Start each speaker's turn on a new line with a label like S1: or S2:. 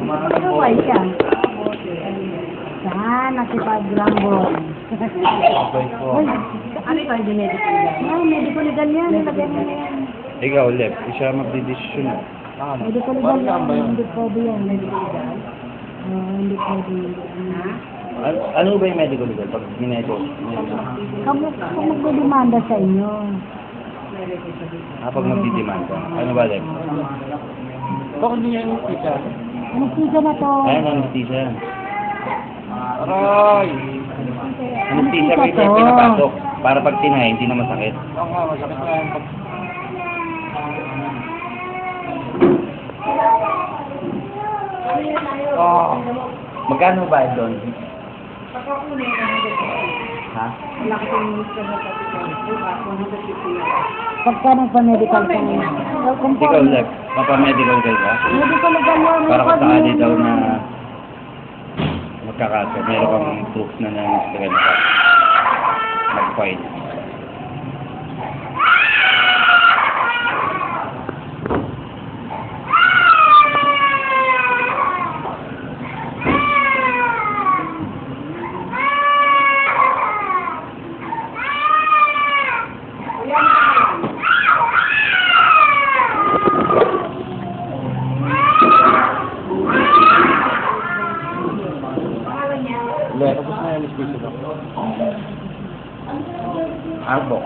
S1: Kaway siya. Saan? Nakipag-rambol.
S2: Okay po.
S1: Ano ito? Hindi medical yan? Ay, medical legal yan. Nilagyan mo na yan.
S2: Ikaw, Lep, siya magdidesisyon.
S1: Medical legal yan. Hindi pwede yan. Medical legal? Hindi pwede.
S2: Ano ba yung medical legal pag ginedo?
S1: Kung magdidemanda sa inyo.
S2: Pag magdidemanda. Ano ba, Lep?
S3: Bakit niya yung teacher?
S1: Anesthesia na to.
S2: Ayan, anesthesia.
S3: Aray!
S2: Anesthesia ba yung pinapasok? Para pag tinay, hindi na masakit.
S3: Oo nga, masakit na yung pag... Oh.
S2: Magkano ba doon? Ha?
S1: Pagka nagpa-medical ka ngayon.
S2: Ikaw, Lep, papamedical ka ba?
S1: Medical legal yan.
S2: Para kasali daw na magkakaso. Meron kang proof na na-stress ka. Mag-fight.
S3: Le, tapos na yung anesthesia daw.
S2: Arbok.